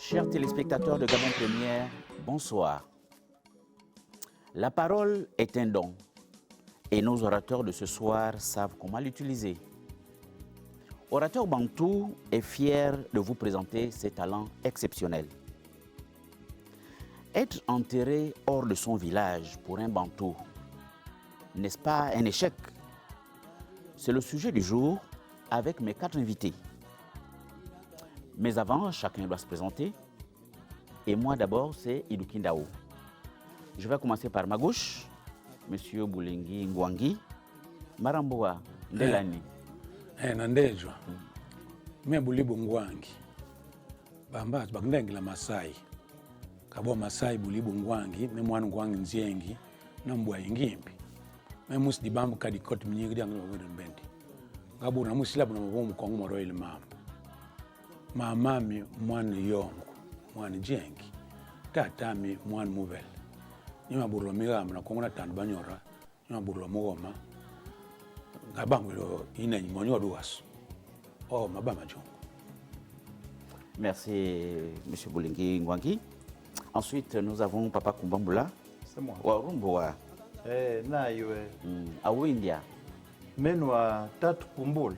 Chers téléspectateurs de Gabon Première, bonsoir. La parole est un don et nos orateurs de ce soir savent comment l'utiliser. Orateur Bantou est fier de vous présenter ses talents exceptionnels. Être enterré hors de son village pour un Bantou, n'est-ce pas un échec? C'est le sujet du jour avec mes 4 invités. Mais avant, chacun doit se présenter. Et moi d'abord, c'est Idouki Ndao. Je vais commencer par ma gauche, M. Boulengi Ngwangi, Maramboa, Ndelani. Nandejwa. Mimi Bulibu Ngwangi. Bamba bakndenge la Masai. Kabo Masai Bulibu Ngwangi, mimi mwana Ngwangi Nziengi, na mbwa ingimbi. Mimi musi bambu kadi kot mnyingi yangu ngwe mbendi. Ngabo na musi labu na mbomu kongo moro ile mama. Mamami mwana yongo, mwana jengi. Tatami mwana muvel. Nyuma burlo migam na kongo na tandu banyora. Nyuma burlo mogoma. Ngabangwilo ina nyimonyo duwaso. Oh, mabama jongo. Merci, M. Boulengi Ngwangi. Ensuite, nous avons Papa Kumbambula. C'est moi. Warumboa. Na iwe. Awindia. Menwa tatu kumbula.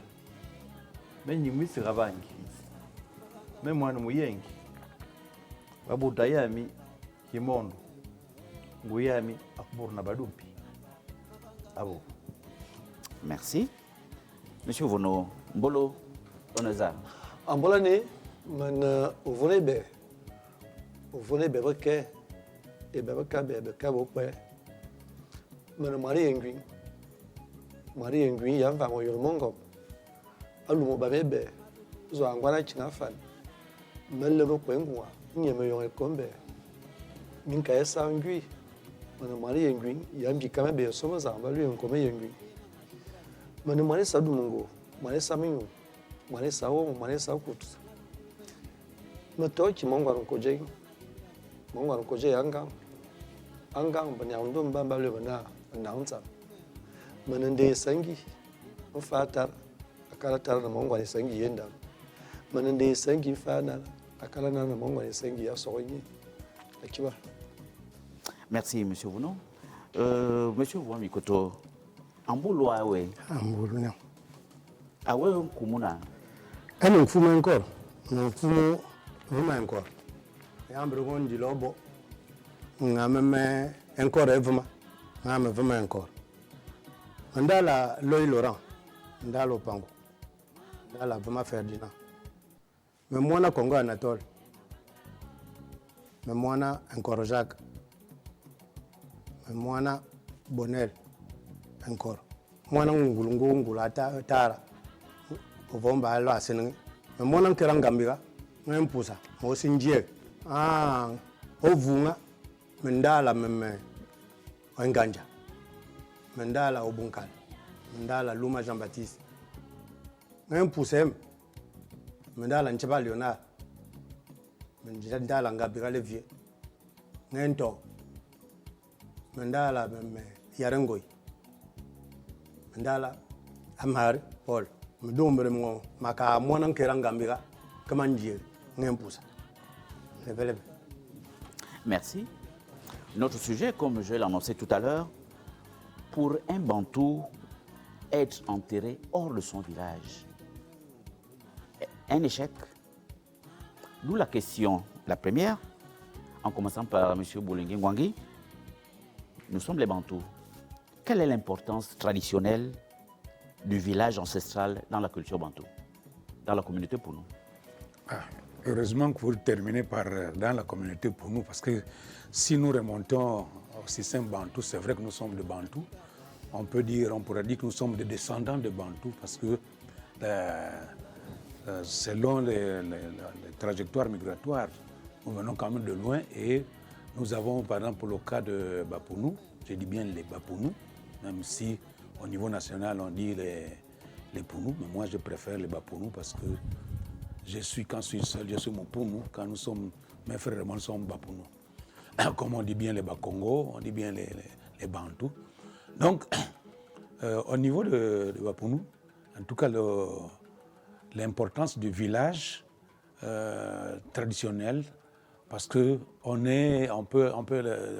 Menyi mwisi rabangi. Memwana muyengi. Wabuta yami kimondo. Nguyami akuburu na badumpi. Abo. Merci. Monsieur Vono Mbolo Oneza. Ambolani, man uvonebe. Uvonebe beke. Ebeka beka bokwe. Man mari engui. Mari engui yamba mo yoromongo. Alumo babebe. Zo angwana chingafan. Mele bokwe ngwa. Nyeme yong ekombe. Minka esa engui. Man mari engui yambi kamebe somo zamba lui enkome engui. Man mari sadumungo. Mari samingo. Mane sawo mane sakutu matoki mongwaro koje anga banyando mbamba le bana announcer manende sangi mfatar akala tar na mongwaro sangi yenda manende sangi fana akala na mongwaro sangi ya soyi akiba. Merci monsieur Vono. Monsieur Vono Mikoto Ambulu awe. Ambulu na. Awe kumuna. Eno mfumo encore. Mfumo vraiment encore. Yambre gon di lobo. Ngameme encore vraiment. Ngame vraiment encore. Ndala Loïc Laurent. Ndala Opango. Ndala vraiment Ferdinand. Mais moi na Congo Anatole. Mais moi na encore Jacques. Mais moi na Bonel encore. Moi na ngulungula tara. Ovomba alo aseneng mona nkeranga mbiga ngempousa mo sinjie ovunga mendala meme wenganja mendala obunkala mendala Luma Jean Baptiste ngempousa mendala Ncheba Leonard mendala ngabiga Levier ngento mendala meme Yarengoi mendala Amhari Paul maka mwana nkeranga mbiga kama njie ngempousa. Merci. Notre sujet, comme je l'ai annoncé tout à l'heure, pour un Bantou, être enterré hors de son village. Un échec. D'où la question, la première, en commençant par M. Boulengi Ngwangi. Nous sommes les Bantous. Quelle est l'importance traditionnelle du village ancestral dans la culture bantou, dans la communauté Pounou? Heureusement que vous terminez par dans la communauté Pounou, parce que si nous remontons au système bantou, c'est vrai que nous sommes des bantous. On pourrait dire que nous sommes des descendants de bantous, parce que selon les trajectoires migratoires, nous venons quand même de loin et nous avons par exemple le cas de Bapounou, je dis bien les Bapounou, même si au niveau national, on dit les Pounou, mais moi je préfère les Bapounou parce que quand je suis seul, je suis mon Pounou. Quand nous sommes, mes frères et moi, nous sommes Bapounou. Comme on dit bien les Bakongo, on dit bien les Bantous. Donc, au niveau de Bapounou, en tout cas, l'importance du village traditionnelle, parce qu'on peut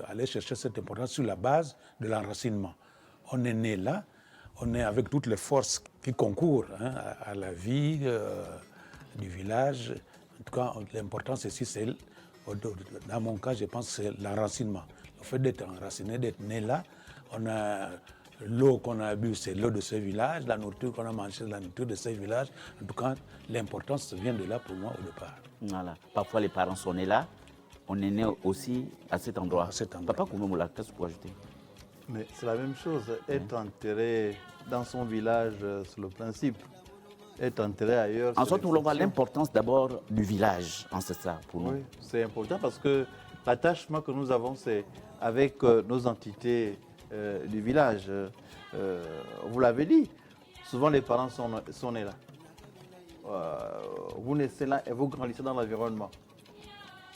aller chercher cette importance sur la base de l'enracinement. On est né là, on est avec toutes les forces qui concourent à la vie du village. En tout cas, l'importance ici, c'est, dans mon cas, je pense que c'est l'enracinement. Le fait d'être enraciné, d'être né là, on a l'eau qu'on a bu, c'est l'eau de ce village, la nourriture qu'on a mangée, c'est la nourriture de ce village. En tout cas, l'importance vient de là pour moi au départ. Voilà. Parfois, les parents sont nés là. On est né aussi à cet endroit. À cet endroit. Papa Koumemoula, qu'est-ce que vous ajouter? Mais c'est la même chose, être enterré dans son village, c'est le principe. Être enterré ailleurs. En c'est sorte, on voit l'exception. l'importance d'abord du village ancestral pour nous. Oui, c'est important parce que l'attachement que nous avons, c'est avec nos entités du village. Vous l'avez dit, souvent les parents sont nés là. Vous naissez là et vous grandissez dans l'environnement.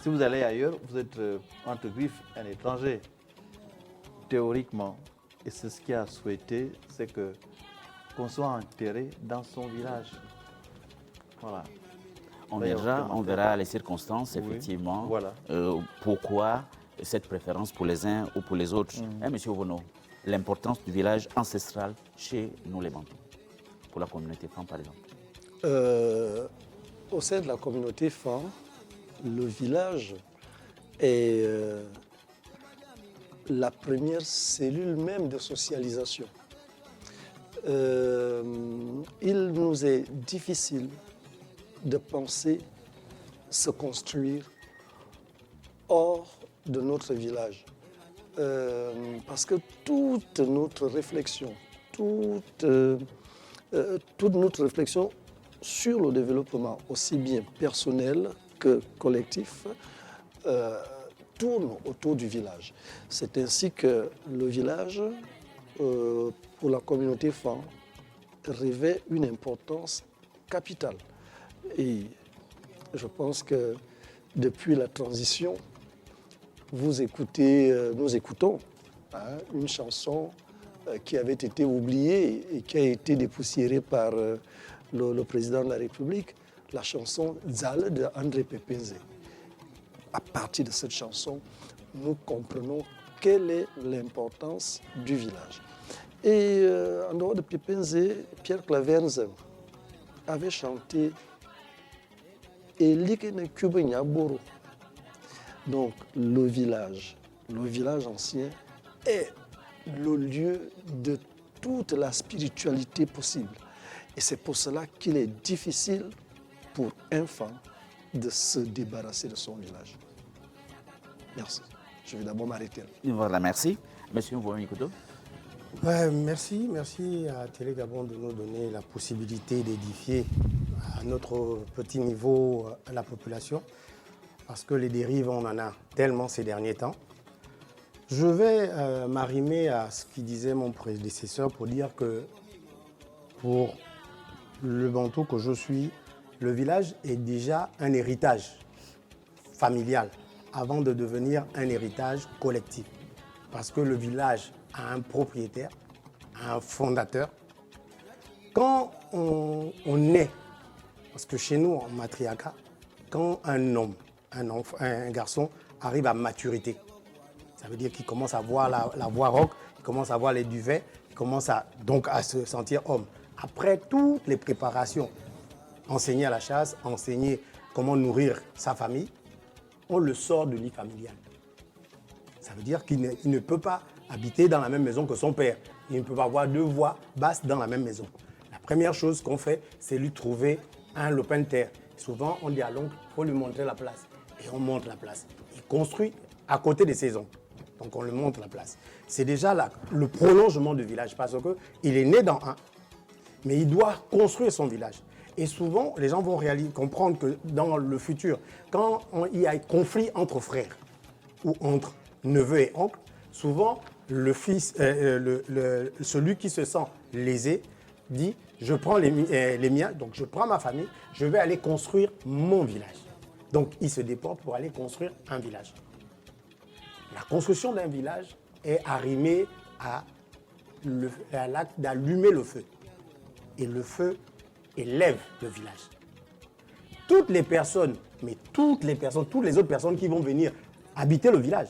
Si vous allez ailleurs, vous êtes entre griffes un étranger. Théoriquement, et c'est ce qu'il a souhaité, c'est qu'on soit enterré dans son village. Voilà. On D'ailleurs, verra les circonstances, Oui, effectivement. voilà. Pourquoi cette préférence pour les uns ou pour les autres. Monsieur Vono, l'importance du village ancestral chez nous les Bantous, pour la communauté femme par exemple. Au sein de la communauté femme, le village est la première cellule même de socialisation. Il nous est difficile de penser se construire hors de notre village. Parce que toute notre réflexion, toute notre réflexion sur le développement, aussi bien personnel que collectif, tourne autour du village. C'est ainsi que le village, pour la communauté femme, revêt une importance capitale. Et je pense que depuis la transition, nous écoutons une chanson qui avait été oubliée et qui a été dépoussiérée par le président de la République, la chanson Zal de André Pépenze. À partir de cette chanson, nous comprenons quelle est l'importance du village. Et en dehors de Pépenze, Pierre Claverns avait chanté Elikene Kubanyaboro. Donc le village ancien est le lieu de toute la spiritualité possible. Et c'est pour cela qu'il est difficile pour un femme de se débarrasser de son village. Merci. Je vais d'abord m'arrêter là. Voilà, merci. Monsieur Mvoumikoto. Ouais, merci à Télé Gabon de nous donner la possibilité d'édifier à notre petit niveau la population, parce que les dérives, on en a tellement ces derniers temps. Je vais m'arrimer à ce qu'il disait mon prédécesseur pour dire que pour le Bantou que je suis, le village est déjà un héritage familial avant de devenir un héritage collectif. Parce que le village a un propriétaire, a un fondateur. Quand on naît, parce que chez nous, en matriarcat, quand un homme, un garçon arrive à maturité, ça veut dire qu'il commence à voir la voie rauque, il commence à voir les duvets, il commence donc à se sentir homme. Après toutes les préparations, enseigner à la chasse, enseigner comment nourrir sa famille, on le sort du lit familial. Ça veut dire qu'il ne peut pas habiter dans la même maison que son père. Il ne peut pas avoir deux voix basses dans la même maison. La première chose qu'on fait, c'est lui trouver un lopin de terre. Souvent, on dit à l'oncle, il faut lui montrer la place. Et on montre la place. Il construit à côté des saisons. Donc on lui montre la place. C'est déjà le prolongement du village parce qu'il est né dans un, mais il doit construire son village. Et souvent, les gens vont comprendre que dans le futur, quand il y a conflit entre frères ou entre neveux et oncles, souvent, le fils, celui qui se sent lésé dit « je prends les miens, donc je prends ma famille, je vais aller construire mon village ». Donc, il se déporte pour aller construire un village. La construction d'un village est arrimée à l'acte d'allumer le feu. Et le feu élève le village. toutes les personnes, mais toutes les autres personnes qui vont venir habiter le village,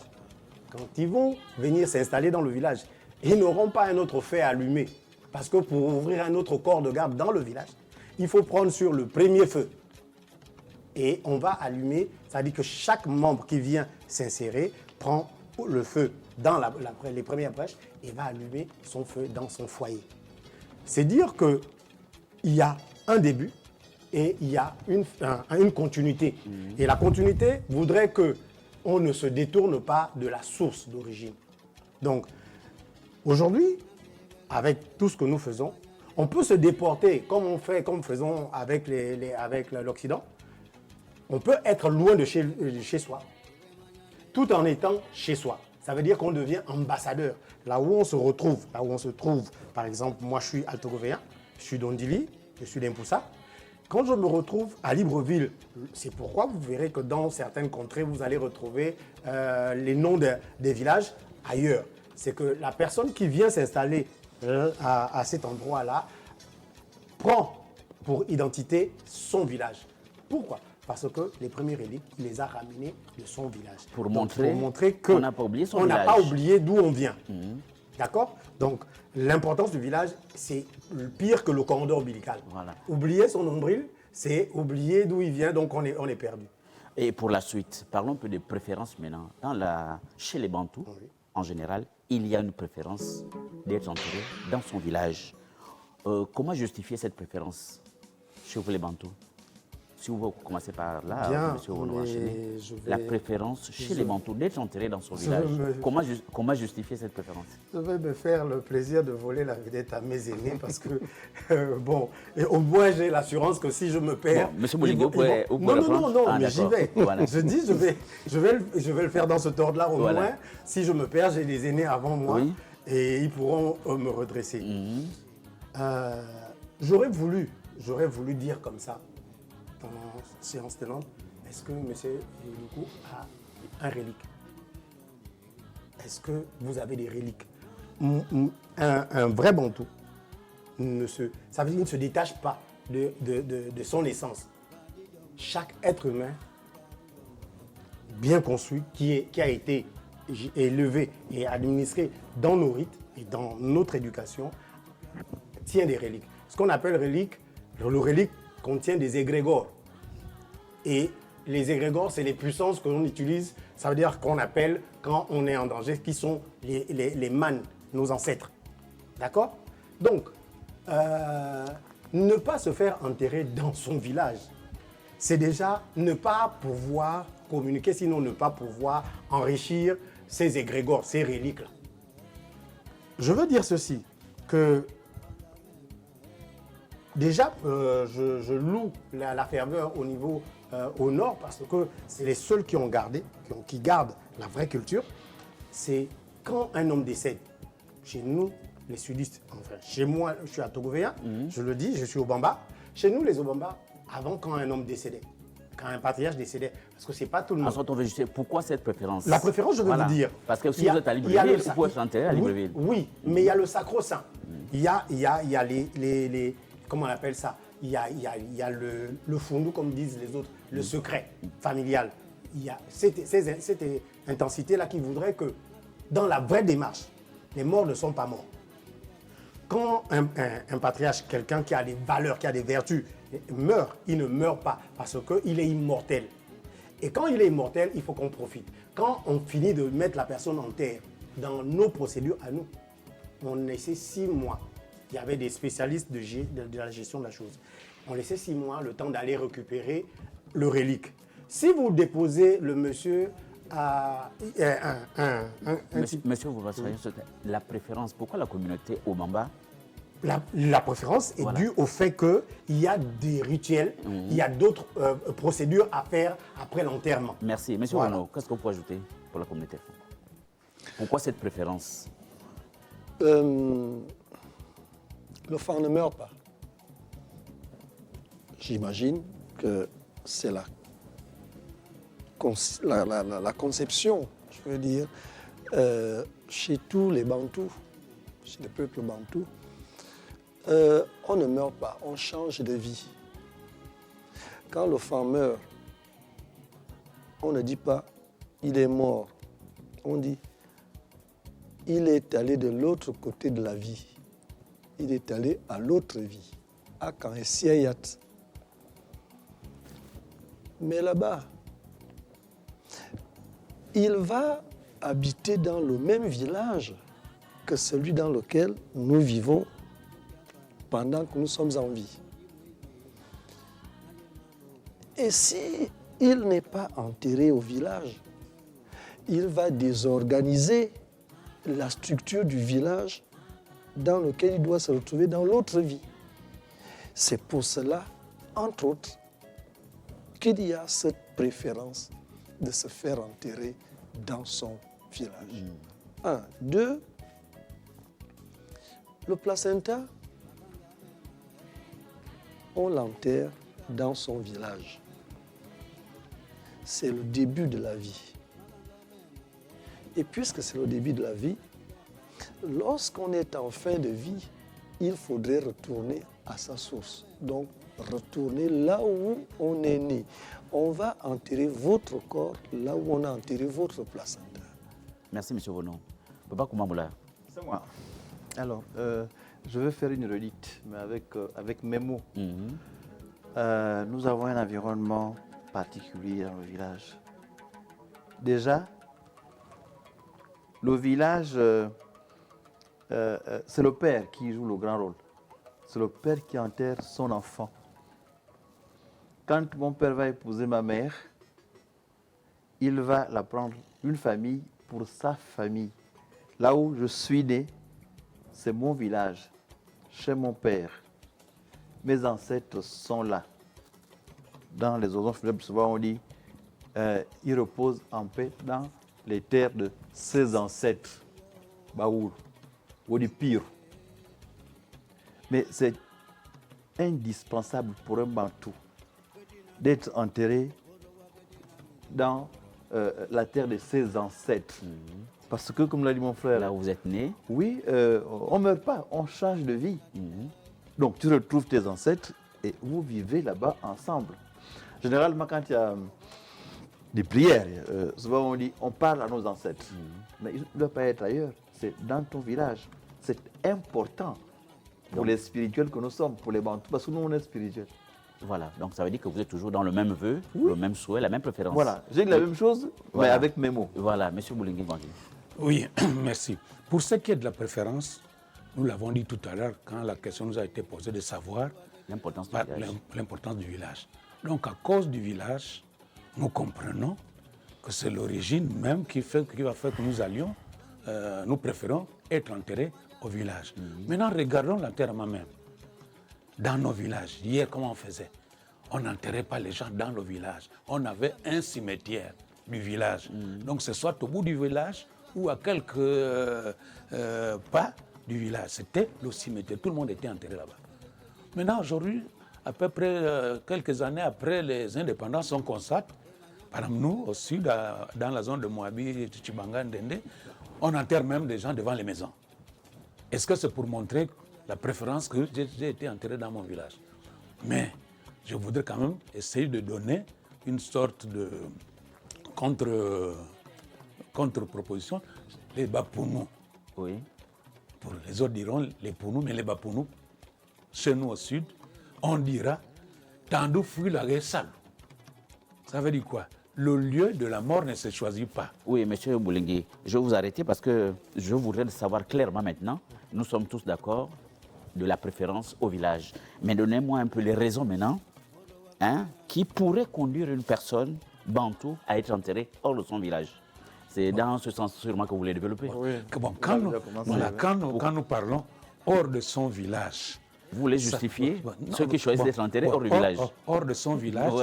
quand ils vont venir s'installer dans le village, ils n'auront pas un autre feu à allumer. Parce que pour ouvrir un autre corps de garde dans le village, il faut prendre sur le premier feu. Et on va allumer, c'est-à-dire que chaque membre qui vient s'insérer prend le feu dans les premières brèches et va allumer son feu dans son foyer. C'est dire qu'il y a un début et il y a une continuité. Et la continuité voudrait qu'on ne se détourne pas de la source d'origine. Donc, aujourd'hui, avec tout ce que nous faisons, on peut se déporter comme nous faisons avec l'Occident. On peut être loin de chez soi, tout en étant chez soi. Ça veut dire qu'on devient ambassadeur. Là où on se trouve, par exemple, moi je suis Altogovéen, je suis d'Ondili, je suis d'Impoussa. Quand je me retrouve à Libreville, c'est pourquoi vous verrez que dans certaines contrées, vous allez retrouver les noms des villages ailleurs. C'est que la personne qui vient s'installer à cet endroit-là prend pour identité son village. Pourquoi ? Parce que les premiers reliques, il les a ramenés de son village. Pour montrer qu'on n'a pas oublié son village. On n'a pas oublié d'où on vient. D'accord ? Donc, l'importance du village, c'est pire que le cordon ombilical. Voilà. Oublier son nombril, c'est oublier d'où il vient, donc on est perdu. Et pour la suite, parlons un peu des préférences maintenant. Chez les Bantous, en général, il y a une préférence d'être enterré dans son village. Comment justifier cette préférence chez vous les Bantous? Si vous commencez par là, Bien, monsieur Renaud, la préférence chez les Bantous d'être enterré dans son village. Comment justifier cette préférence? Je vais me faire le plaisir de voler la vedette à mes aînés parce que, et au moins j'ai l'assurance que si je me perds... Bon, monsieur Bolingo, vous pouvez Non, mais j'y vais. Voilà. Je dis, je vais le faire dans ce ordre-là au moins. Si je me perds, j'ai des aînés avant moi et ils pourront me redresser. J'aurais voulu dire comme ça, pendant la séance tenante, est-ce que M. Lukou a un relique? Est-ce que vous avez des reliques? Un vrai Bantou, ça veut dire qu'il ne se détache pas de son essence. Chaque être humain bien construit, qui a été élevé et administré dans nos rites et dans notre éducation, tient des reliques. Ce qu'on appelle relique, le relique contient des égrégores. Et les égrégores, c'est les puissances que l'on utilise, ça veut dire qu'on appelle quand on est en danger, qui sont les manes, nos ancêtres. D'accord? Donc, ne pas se faire enterrer dans son village, c'est déjà ne pas pouvoir communiquer, sinon ne pas pouvoir enrichir ces égrégores, ces reliques-là. Je veux dire ceci, que déjà, je loue la ferveur au niveau au nord parce que c'est les seuls qui ont gardé, qui gardent la vraie culture. C'est quand un homme décède, chez nous, les sudistes, enfin, chez moi, je suis à Togovéen, je le dis, je suis au Bamba. Chez nous, les Obamba, avant, quand un homme décédait, quand un patriarche décédait, parce que c'est pas tout le monde. Ensuite, on veut juger pourquoi cette préférence? La préférence, je vais vous dire. Parce que si vous êtes à Libreville, vous pouvez être enterré à Libreville. Oui, mais il y a le sacro-saint. Il y a les comment on appelle ça? Il y a le fondou, comme disent les autres, le secret familial. Il y a cette intensité-là qui voudrait que, dans la vraie démarche, les morts ne sont pas morts. Quand un patriarche, quelqu'un qui a des valeurs, qui a des vertus, meurt, il ne meurt pas parce qu'il est immortel. Et quand il est immortel, il faut qu'on profite. Quand on finit de mettre la personne en terre, dans nos procédures à nous, on laissait 6 mois. Il y avait des spécialistes de la gestion de la chose. On laissait 6 mois le temps d'aller récupérer le relique. Si vous déposez le monsieur à Monsieur, vous rassurez, la préférence, pourquoi la communauté Obamba? La préférence est due au fait qu'il y a des rituels, il y a d'autres procédures à faire après l'enterrement. Merci. Monsieur Renaud, qu'est-ce qu'on peut ajouter pour la communauté? Pourquoi cette préférence? Le phare ne meurt pas. J'imagine que c'est la conception, je veux dire, chez tous les Bantous, chez les peuples Bantous, on ne meurt pas, on change de vie. quand l'enfant meurt, on ne dit pas il est mort. On dit il est allé de l'autre côté de la vie. Il est allé à l'autre vie. À Kanesiayat. Mais là-bas, il va habiter dans le même village que celui dans lequel nous vivons pendant que nous sommes en vie. Et si il n'est pas enterré au village, il va désorganiser la structure du village dans lequel il doit se retrouver dans l'autre vie. C'est pour cela, entre autres, qu'il y a cette préférence de se faire enterrer dans son village. 1. 2. Le placenta, on l'enterre dans son village. C'est le début de la vie. Et puisque c'est le début de la vie, lorsqu'on est en fin de vie, il faudrait retourner à sa source. Donc, retourner là où on est né. On va enterrer votre corps là où on a enterré votre placenta. Merci, M. Vono. Papa Koumamoula. C'est moi. Alors, je vais faire une redite, mais avec mes mots. Nous avons un environnement particulier dans le village. Déjà, le village, c'est le père qui joue le grand rôle. C'est le père qui enterre son enfant. Quand mon père va épouser ma mère, il va la prendre une famille pour sa famille. Là où je suis né, c'est mon village, chez mon père. Mes ancêtres sont là. Dans les horizons funèbres, souvent on dit il repose en paix dans les terres de ses ancêtres. Baoul, ou du pire. Mais c'est indispensable pour un Bantou d'être enterré dans la terre de ses ancêtres. Parce que, comme l'a dit mon frère, Là où vous êtes né. oui, on ne meurt pas, on change de vie. Donc tu retrouves tes ancêtres et vous vivez là-bas ensemble. Généralement, quand il y a des prières, souvent on dit on parle à nos ancêtres. Mais il ne doit pas être ailleurs, c'est dans ton village. C'est important pour les spirituels que nous sommes, pour les Bantous, parce que nous on est spirituels. Voilà, donc ça veut dire que vous êtes toujours dans le même vœu, le même souhait, la même préférence. Voilà, j'ai dit la même chose, Voilà. mais avec mes mots. Voilà, M. Boulingui Gwangui. Oui, merci. Pour ce qui est de la préférence, nous l'avons dit tout à l'heure quand la question nous a été posée de savoir L'importance du village. l'importance du village. Donc à cause du village, nous comprenons que c'est l'origine même qui va faire que nous allions, nous préférons être enterrés au village. Maintenant, regardons l'enterrement même. Dans nos villages, hier, comment on faisait? On n'enterrait pas les gens dans le village. On avait un cimetière du village. Donc c'est soit au bout du village ou à quelques pas du village. C'était le cimetière. Tout le monde était enterré là-bas. Maintenant, aujourd'hui, à peu près quelques années après les indépendances, on constate, par exemple, nous, au sud, dans la zone de Moabi, Tchibanga, Ndende, on enterre même des gens devant les maisons. Est-ce que c'est pour montrer la préférence que j'ai été enterré dans mon village? Mais je voudrais quand même essayer de donner une sorte de contre-proposition, les Bapounou. Oui. Pour les autres diront les Pounou, mais les Bapounou, chez nous au sud, on dira Tandou fui la Salou. Ça veut dire quoi? Le lieu de la mort ne se choisit pas. Oui, M. Boulingui, je vais vous arrêter parce que je voudrais le savoir clairement maintenant. Nous sommes tous d'accord de la préférence au village. Mais donnez-moi un peu les raisons maintenant qui pourraient conduire une personne bantou à être enterrée hors de son village. C'est dans ce sens sûrement que vous voulez développer. Que bon, quand nous parlons hors de son village, Vous voulez justifier ceux qui choisissent d'être enterrés hors du village. Hors de son village,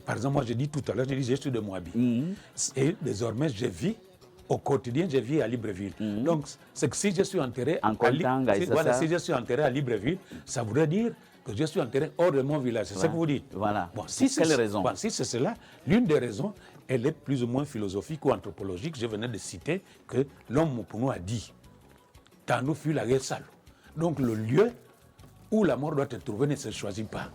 par exemple, moi j'ai dit tout à l'heure, je suis de Moabi. Et désormais, je vis au quotidien, je vis à Libreville. Donc, c'est que si je suis enterré si je suis enterré à Libreville, ça voudrait dire que je suis enterré hors de mon village. C'est ça que vous dites. Voilà. Bon, Quelle raison? Si c'est cela, l'une des raisons, elle est plus ou moins philosophique ou anthropologique. Je venais de citer que l'homme pour nous a dit Tandou fut la guerre sale. Donc, le lieu où la mort doit être trouvée ne se choisit pas.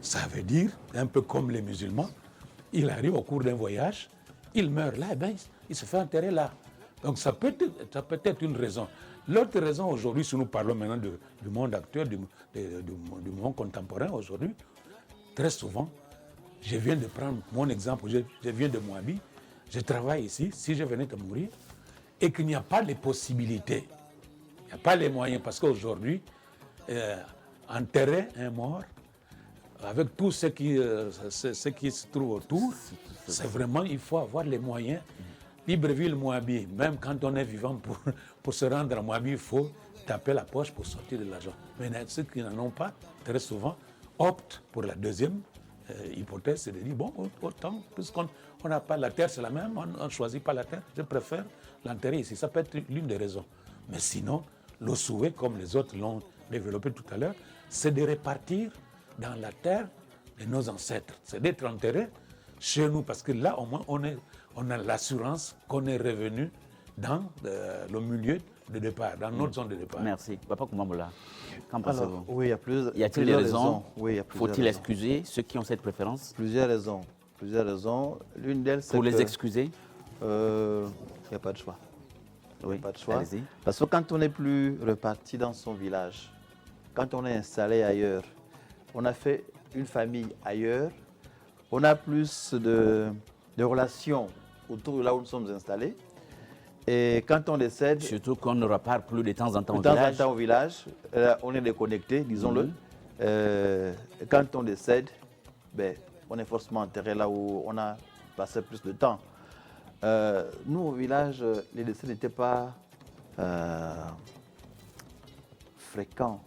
Ça veut dire, un peu comme les musulmans, il arrive au cours d'un voyage, il meurt là, et bien, il se fait enterrer là. Donc ça peut être une raison. L'autre raison aujourd'hui, si nous parlons maintenant du monde actuel, du monde contemporain aujourd'hui, très souvent, je viens de prendre mon exemple, je viens de Moabi, je travaille ici, si je venais de mourir, et qu'il n'y a pas les possibilités, il n'y a pas les moyens, parce qu'aujourd'hui, enterrer un mort, avec tout ce qui se trouve autour, c'est vraiment, il faut avoir les moyens. Libreville, Moabi, même quand on est vivant, pour se rendre à Moabi, il faut taper la poche pour sortir de l'argent. Mais ceux qui n'en ont pas, très souvent, optent pour la deuxième hypothèse, c'est de dire, bon, autant, puisqu'on n'a pas la terre, c'est la même, on ne choisit pas la terre, je préfère l'enterrer ici. Ça peut être l'une des raisons. Mais sinon, le souhait, comme les autres l'ont développé tout à l'heure, c'est de répartir dans la terre de nos ancêtres. C'est d'être enterré chez nous, parce que là, au moins, on a l'assurance qu'on est revenu dans le milieu de départ, dans notre zone de départ. Merci. Papa Koumambola, qu'en pensez-vous? Oui, Y a-t-il des raisons? Oui, il y a plusieurs Faut-il raisons. excuser ceux qui ont cette préférence? Plusieurs raisons. Plusieurs raisons. L'une d'elles, c'est Pour les que, excuser? il n'y a pas de choix. Oui, Pas de choix. allez-y. Parce que quand on n'est plus reparti dans son village, quand on est installé ailleurs, on a fait une famille ailleurs, on a plus de relations autour de là où nous sommes installés. Et quand on décède, Surtout qu'on ne repart plus de temps en temps de au temps en village. temps au village, on est déconnecté, disons-le. Quand on décède, ben, on est forcément enterré là où on a passé plus de temps. Nous, au village, les décès n'étaient pas fréquents.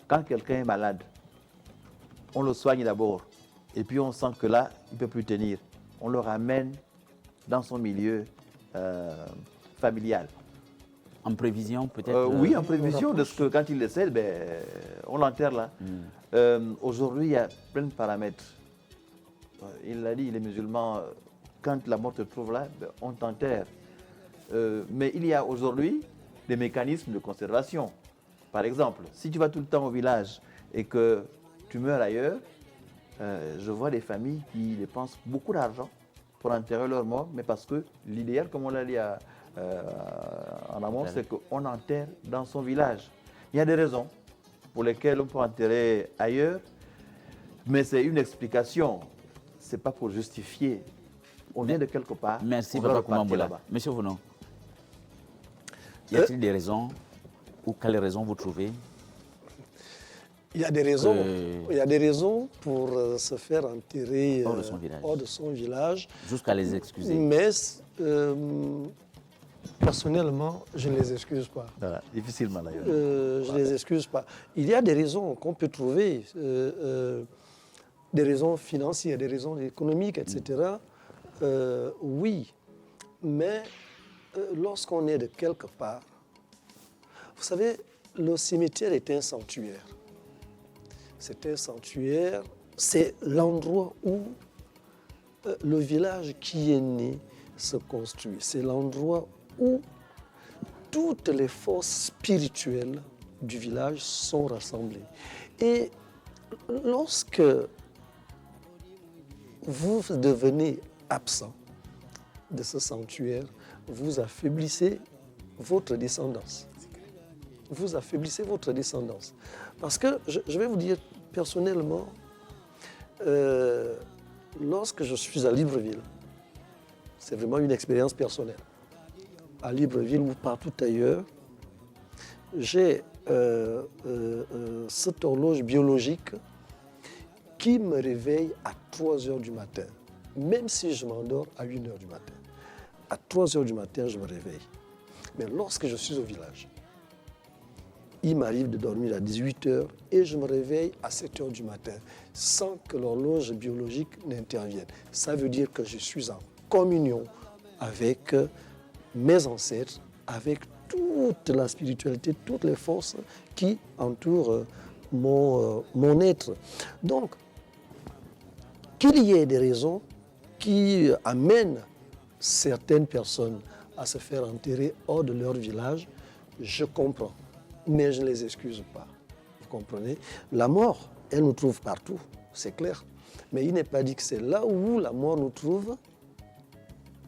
Quand quelqu'un est malade, on le soigne d'abord. Et puis on sent que là, il ne peut plus tenir. On le ramène dans son milieu familial. En prévision, peut-être? Oui, en prévision de ce que quand il décède, ben, on l'enterre là. Aujourd'hui, il y a plein de paramètres. Il l'a dit, les musulmans, quand la mort te trouve là, ben, on t'enterre. Mais il y a aujourd'hui des mécanismes de conservation. Par exemple, si tu vas tout le temps au village et que tu meurs ailleurs, je vois des familles qui dépensent beaucoup d'argent pour enterrer leurs morts, mais parce que l'idéal, comme on l'a dit en amont, c'est qu'on enterre dans son village. Il y a des raisons pour lesquelles on peut enterrer ailleurs, mais c'est une explication. Ce n'est pas pour justifier. On vient de quelque part. Merci, on doit Papa repartir Koumambola. là-bas. Monsieur Vounon, y a-t-il des raisons ou quelles raisons vous trouvez? Il y a des raisons, pour se faire enterrer Hors de son village. hors de son village. Jusqu'à les excuser. Mais personnellement, je ne les excuse pas. Voilà, difficilement d'ailleurs. Je ne les excuse pas. Il y a des raisons qu'on peut trouver, des raisons financières, des raisons économiques, etc. Oui, mais lorsqu'on est de quelque part, vous savez, le cimetière est un sanctuaire. C'est un sanctuaire, c'est l'endroit où le village qui est né se construit. C'est l'endroit où toutes les forces spirituelles du village sont rassemblées. Et lorsque vous devenez absent de ce sanctuaire, vous affaiblissez votre descendance. Vous affaiblissez votre descendance. Parce que, je vais vous dire, personnellement, lorsque je suis à Libreville, c'est vraiment une expérience personnelle. À Libreville ou partout ailleurs, j'ai cette horloge biologique qui me réveille à 3 heures du matin, même si je m'endors à 1 heure du matin. À 3 heures du matin, je me réveille. Mais lorsque je suis au village, il m'arrive de dormir à 18 heures et je me réveille à 7 heures du matin sans que l'horloge biologique n'intervienne. Ça veut dire que je suis en communion avec mes ancêtres, avec toute la spiritualité, toutes les forces qui entourent mon être. Donc, qu'il y ait des raisons qui amènent certaines personnes à se faire enterrer hors de leur village, je comprends. Mais je ne les excuse pas. Vous comprenez? La mort, elle nous trouve partout. c'est clair. Mais il n'est pas dit que c'est là où la mort nous trouve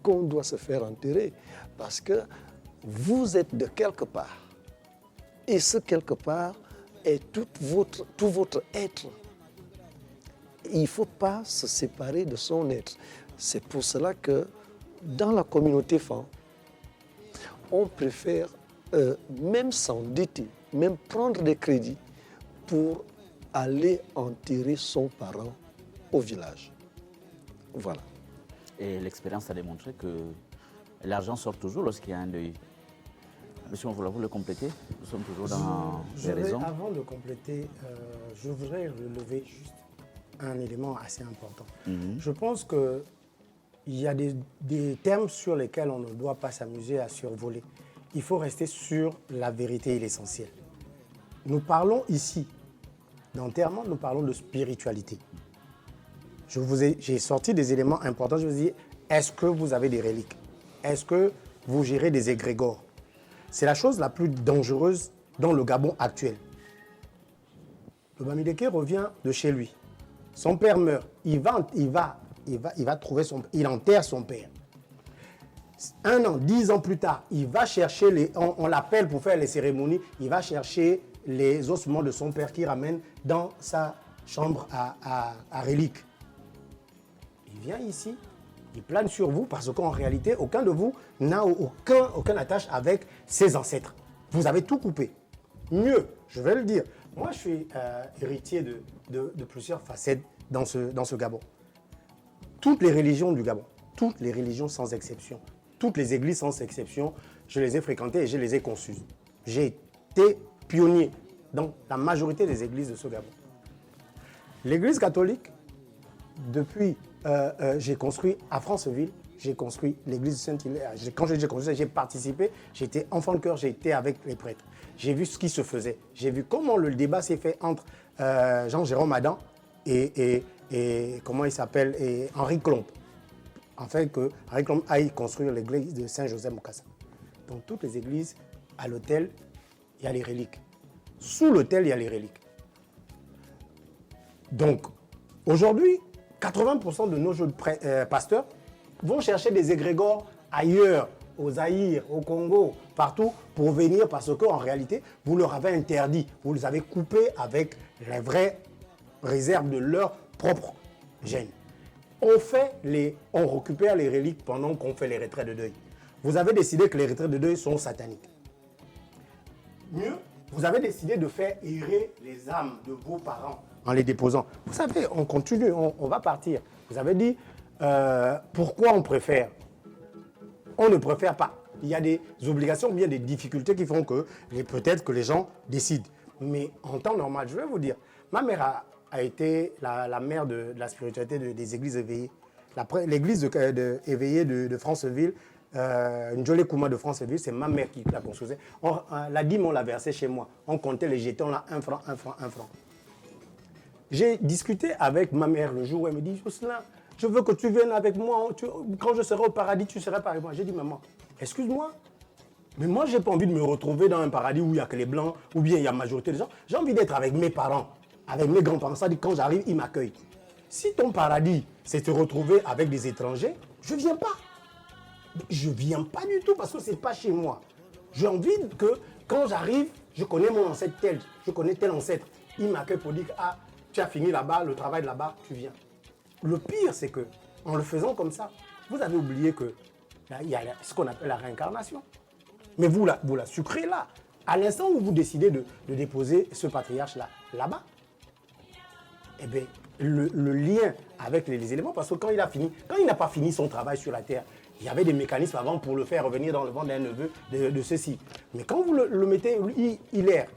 qu'on doit se faire enterrer. Parce que vous êtes de quelque part. Et ce quelque part est tout votre être. Il ne faut pas se séparer de son être. C'est pour cela que dans la communauté femme, on préfère même s'endetter, même prendre des crédits pour aller enterrer son parent au village. Voilà. Et l'expérience a démontré que l'argent sort toujours lorsqu'il y a un deuil. Monsieur, vous voulez compléter? Nous sommes toujours dans les raisons. Avant de compléter, je voudrais relever juste un élément assez important. Je pense qu'il y a des termes sur lesquels on ne doit pas s'amuser à survoler. Il faut rester sur la vérité et l'essentiel. Nous parlons ici d'enterrement, nous parlons de spiritualité. J'ai sorti des éléments importants. Je vous ai dit, est-ce que vous avez des reliques? Est-ce que vous gérez des égrégores? C'est la chose la plus dangereuse dans le Gabon actuel. Le Bamileke revient de chez lui. Son père meurt. Il enterre son père. 1 an, 10 ans plus tard, il va chercher on l'appelle pour faire les cérémonies. Il va chercher les ossements de son père qu'il ramène dans sa chambre à reliques. Il vient ici, il plane sur vous parce qu'en réalité, aucun de vous n'a aucune attache avec ses ancêtres. Vous avez tout coupé. Mieux, je vais le dire, moi je suis héritier de plusieurs facettes dans ce Gabon. Toutes les religions du Gabon, toutes les religions sans exception, toutes les églises sans exception, je les ai fréquentées et je les ai conçues. J'ai été pionnier dans la majorité des églises de ce Gabon. L'église catholique, depuis, j'ai construit à Franceville, j'ai construit l'église de Saint-Hilaire. Quand j'ai construit, j'ai participé, j'étais enfant de cœur, j'ai été avec les prêtres. J'ai vu ce qui se faisait. J'ai vu comment le débat s'est fait entre Jean-Jérôme Adam et comment il s'appelle, et Henri Klomp. Afin que Henri Klomp aille construire l'église de Saint-Joseph-Mokassa. Dans toutes les églises, à l'autel, il y a les reliques. Sous l'autel, il y a les reliques. Donc, aujourd'hui, 80% de nos jeunes pasteurs vont chercher des égrégores ailleurs, au Zaïre, au Congo, partout, pour venir parce qu'en réalité, vous leur avez interdit, vous les avez coupés avec les vraies réserves de leur propre gène. On récupère les reliques pendant qu'on fait les retraits de deuil. Vous avez décidé que les retraits de deuil sont sataniques. Mieux, vous avez décidé de faire errer les âmes de vos parents en les déposant. Vous savez, on continue, on va partir. Vous avez dit, pourquoi on préfère? On ne préfère pas. Il y a des obligations, bien des difficultés qui font que peut-être que les gens décident. Mais en temps normal, je vais vous dire, ma mère a été la mère de la spiritualité des églises éveillées. L'église éveillée de Franceville, Njolé Kouma de Franceville, c'est ma mère qui la construisait. La dîme, on l'a versée chez moi. On comptait les jetons là, 1 franc, 1 franc, 1 franc. J'ai discuté avec ma mère le jour où elle me dit, Jocelyn, je veux que tu viennes avec moi. Quand je serai au paradis, tu seras avec moi. J'ai dit, maman, excuse-moi, mais moi, je n'ai pas envie de me retrouver dans un paradis où il n'y a que les blancs, ou bien il y a la majorité des gens. J'ai envie d'être avec mes parents, avec mes grands-parents. Ça dit, quand j'arrive, ils m'accueillent. Si ton paradis, c'est te retrouver avec des étrangers, je ne viens pas. Je ne viens pas du tout parce que ce n'est pas chez moi. J'ai envie que quand j'arrive, je connais mon ancêtre tel, je connais tel ancêtre. Il m'accueille pour dire, ah, tu as fini là-bas, le travail là-bas, tu viens. Le pire, c'est que en le faisant comme ça, vous avez oublié que il y a ce qu'on appelle la réincarnation. Mais vous la sucrez là. À l'instant où vous décidez de déposer ce patriarche là-bas, eh bien, le lien avec les éléments, parce que quand il n'a pas fini son travail sur la terre, il y avait des mécanismes avant pour le faire revenir dans le ventre d'un neveu de ceci. Mais quand vous le mettez, il erre.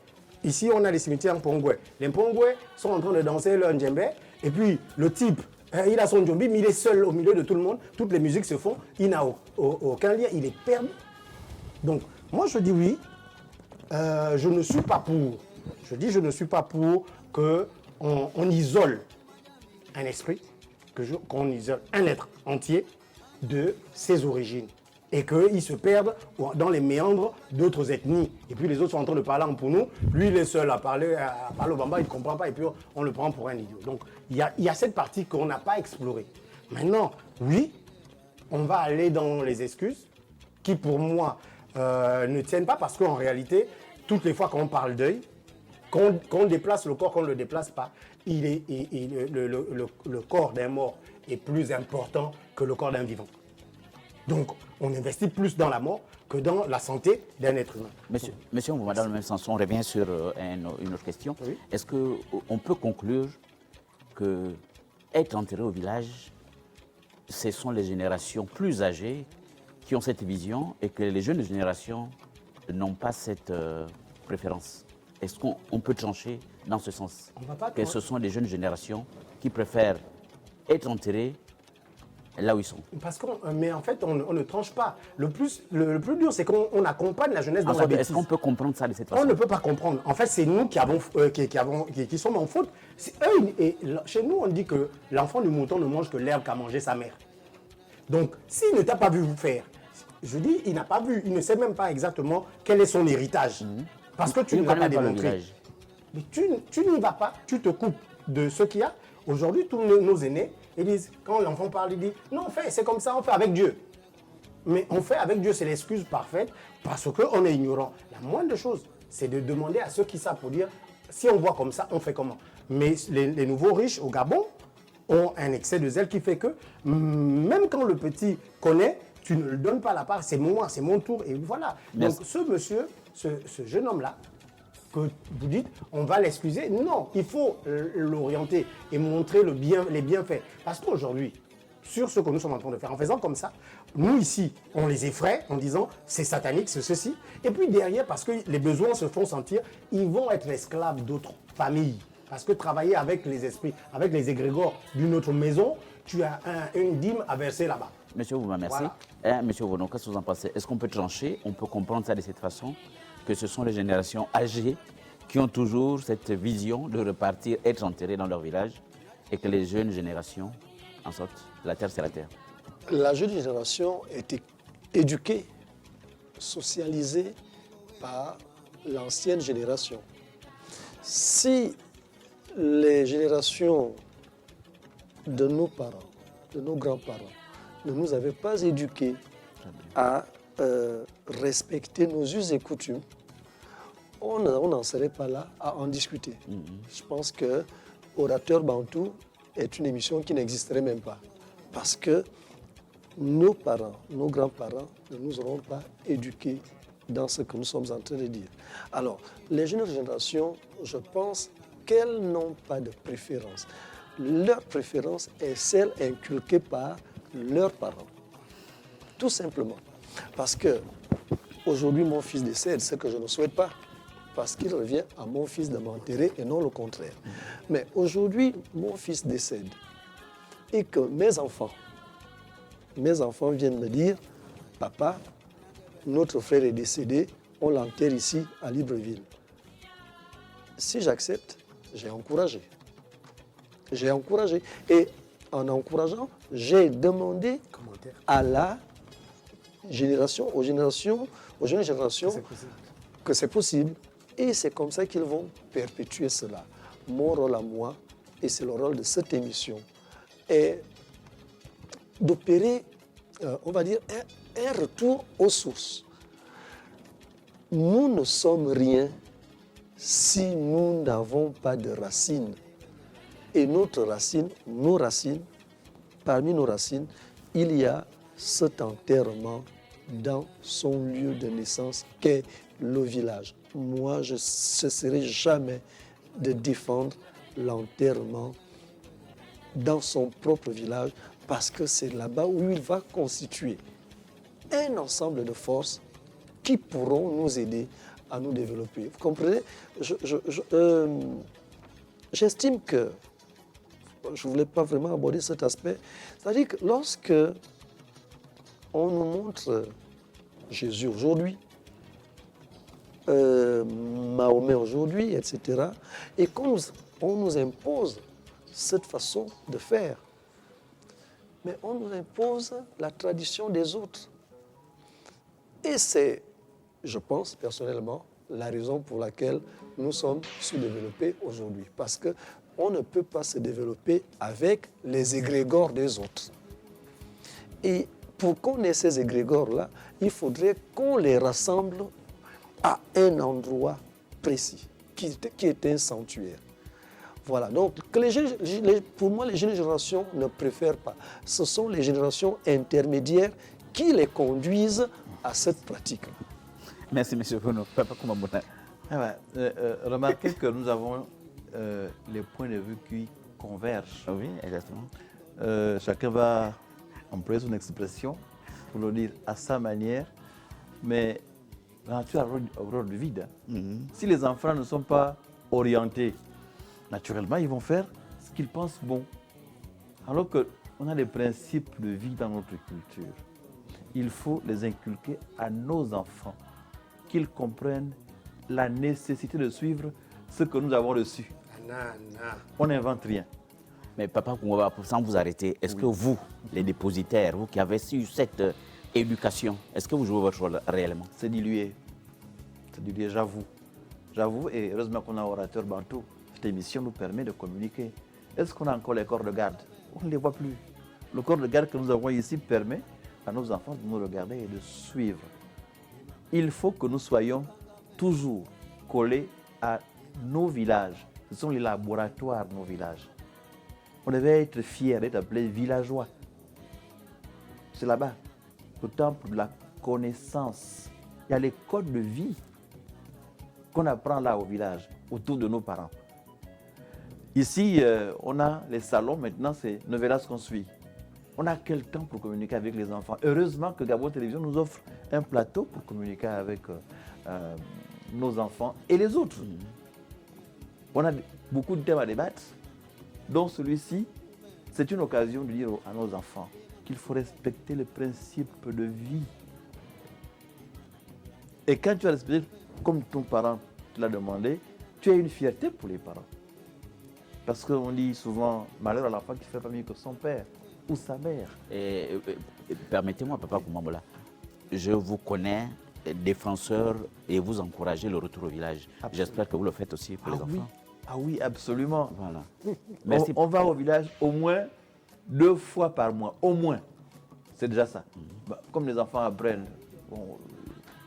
Ici, on a les cimetières en Pongwe. Les Pongwe sont en train de danser leur djembé. Et puis, le type, il a son djombi, mais il est seul au milieu de tout le monde. Toutes les musiques se font. Il n'a aucun lien. Il est perdu. Donc, moi, je dis oui. Je ne suis pas pour. Je ne suis pas pour qu'on isole un esprit, qu'on isole un être entier de ses origines. et qu'ils se perdent dans les méandres d'autres ethnies. Et puis les autres sont en train de parler pour nous. Lui, il est seul à parler au Bamba, il ne comprend pas et puis on le prend pour un idiot. Donc il y a cette partie qu'on n'a pas explorée. Maintenant, oui, on va aller dans les excuses qui, pour moi, ne tiennent pas parce qu'en réalité, toutes les fois qu'on parle deuil, qu'on déplace le corps, qu'on ne le déplace pas, le corps d'un mort est plus important que le corps d'un vivant. Donc, on investit plus dans la mort que dans la santé d'un être humain. Monsieur, on va dans le même sens. On revient sur une autre question. Oui. Est-ce qu'on peut conclure que être enterré au village, ce sont les générations plus âgées qui ont cette vision et que les jeunes générations n'ont pas cette préférence? Est-ce qu'on peut trancher dans ce sens? On va pas que ce sont les jeunes générations qui préfèrent être enterrés là où ils sont. Mais en fait, on ne tranche pas. Le plus dur, c'est qu'on accompagne la jeunesse dans la bêtise. Est-ce qu'on peut comprendre ça de cette façon? On ne peut pas comprendre. En fait, c'est nous qui sommes en faute. Chez nous, on dit que l'enfant du mouton ne mange que l'herbe qu'a mangé sa mère. Donc, s'il ne t'a pas vu vous faire, je dis, il n'a pas vu, il ne sait même pas exactement quel est son héritage. Parce que tu ne l'as pas démontré. Mais tu n'y vas pas, tu te coupes de ce qu'il y a. Aujourd'hui, tous nos aînés, ils disent, quand l'enfant parle, il dit, non, c'est comme ça, on fait avec Dieu. Mais on fait avec Dieu, c'est l'excuse parfaite parce qu'on est ignorant. La moindre chose, c'est de demander à ceux qui savent pour dire, si on voit comme ça, on fait comment. Mais les nouveaux riches au Gabon ont un excès de zèle qui fait que, même quand le petit connaît, tu ne le donnes pas la part, c'est moi, c'est mon tour, et voilà. Merci. Donc ce monsieur, ce jeune homme-là, que vous dites, on va l'excuser. Non, il faut l'orienter et montrer les bienfaits. Parce qu'aujourd'hui, sur ce que nous sommes en train de faire, en faisant comme ça, nous ici, on les effraie en disant c'est satanique, c'est ceci. Et puis derrière, parce que les besoins se font sentir, ils vont être esclaves d'autres familles. Parce que travailler avec les esprits, avec les égrégores d'une autre maison, tu as une dîme à verser là-bas. Monsieur Ovouma, merci. Voilà. Monsieur Ovono, qu'est-ce que vous en pensez? Est-ce qu'on peut trancher? On peut comprendre ça de cette façon? Que ce sont les générations âgées qui ont toujours cette vision de repartir, être enterrés dans leur village, et que les jeunes générations, en sorte, la terre c'est la terre. La jeune génération était éduquée, socialisée par l'ancienne génération. Si les générations de nos parents, de nos grands-parents, ne nous avaient pas éduqués à respecter nos us et coutumes, on n'en serait pas là à en discuter. Je pense que Orateur Bantou est une émission qui n'existerait même pas. Parce que nos parents, nos grands-parents ne nous auront pas éduqués dans ce que nous sommes en train de dire. Alors, les jeunes générations, je pense qu'elles n'ont pas de préférence. Leur préférence est celle inculquée par leurs parents. Tout simplement. Parce que aujourd'hui, mon fils décède, ce que je ne souhaite pas. Parce qu'il revient à mon fils de m'enterrer et non le contraire. Mais aujourd'hui, mon fils décède. Et que mes enfants viennent me dire, papa, notre frère est décédé, on l'enterre ici à Libreville. Si j'accepte, j'ai encouragé. J'ai encouragé. Et en encourageant, j'ai demandé à la génération, aux jeunes générations, que c'est possible. Et c'est comme ça qu'ils vont perpétuer cela. Mon rôle à moi, et c'est le rôle de cette émission, est d'opérer, on va dire, un retour aux sources. Nous ne sommes rien si nous n'avons pas de racines. Et notre racine, nos racines, parmi nos racines, il y a cet enterrement dans son lieu de naissance qu'est le village. Moi, je ne cesserai jamais de défendre l'enterrement dans son propre village parce que c'est là-bas où il va constituer un ensemble de forces qui pourront nous aider à nous développer. Vous comprenez? J'estime que, je ne voulais pas vraiment aborder cet aspect, c'est-à-dire que lorsque on nous montre Jésus aujourd'hui, Mahomet aujourd'hui, etc., et qu'on nous impose cette façon de faire, mais on nous impose la tradition des autres. Et c'est, je pense personnellement, la raison pour laquelle nous sommes sous-développés aujourd'hui. Parce qu'on ne peut pas se développer avec les égrégores des autres. Et pour qu'on ait ces égrégores-là, il faudrait qu'on les rassemble à un endroit précis, qui est un sanctuaire. Voilà, donc pour moi, les jeunes générations ne préfèrent pas. Ce sont les générations intermédiaires qui les conduisent à cette pratique-là. Merci, M. Bono. Papa Koumambouna. Remarquez que nous avons les points de vue qui convergent. Oui, exactement. Chacun va employer son expression pour le dire à sa manière, mais la nature a horreur du vide. Si les enfants ne sont pas orientés, naturellement, ils vont faire ce qu'ils pensent bon. Alors qu'on a des principes de vie dans notre culture. Il faut les inculquer à nos enfants, qu'ils comprennent la nécessité de suivre ce que nous avons reçu. On n'invente rien. Mais Papa Koumaba, sans vous arrêter, est-ce que vous, les dépositaires, vous qui avez su cette éducation, est-ce que vous jouez votre rôle réellement? C'est dilué. C'est dilué, j'avoue. J'avoue, et heureusement qu'on a un orateur bantou. Cette émission nous permet de communiquer. Est-ce qu'on a encore les corps de garde? On ne les voit plus. Le corps de garde que nous avons ici permet à nos enfants de nous regarder et de suivre. Il faut que nous soyons toujours collés à nos villages. Ce sont les laboratoires de nos villages. On devait être fiers d'être appelés villageois. C'est là-bas, le temple de la connaissance. Il y a les codes de vie qu'on apprend là au village, autour de nos parents. Ici, on a les salons, maintenant c'est Novelas qu'on suit. On a quel temps pour communiquer avec les enfants? Heureusement que Gabon Télévision nous offre un plateau pour communiquer avec nos enfants et les autres. On a beaucoup de thèmes à débattre, dont celui-ci, c'est une occasion de dire à nos enfants qu'il faut respecter les principes de vie. Et quand tu as respecté, comme ton parent te l'a demandé, tu as une fierté pour les parents. Parce qu'on dit souvent, malheur à l'enfant qui ne fait pas mieux que son père ou sa mère. Permettez-moi, Papa Koumambola, je vous connais défenseur et vous encouragez le retour au village. J'espère que vous le faites aussi pour les enfants. Oui. Ah oui, absolument. Voilà. Merci. On va au village au moins 2 fois par mois, au moins. C'est déjà ça. Comme les enfants apprennent,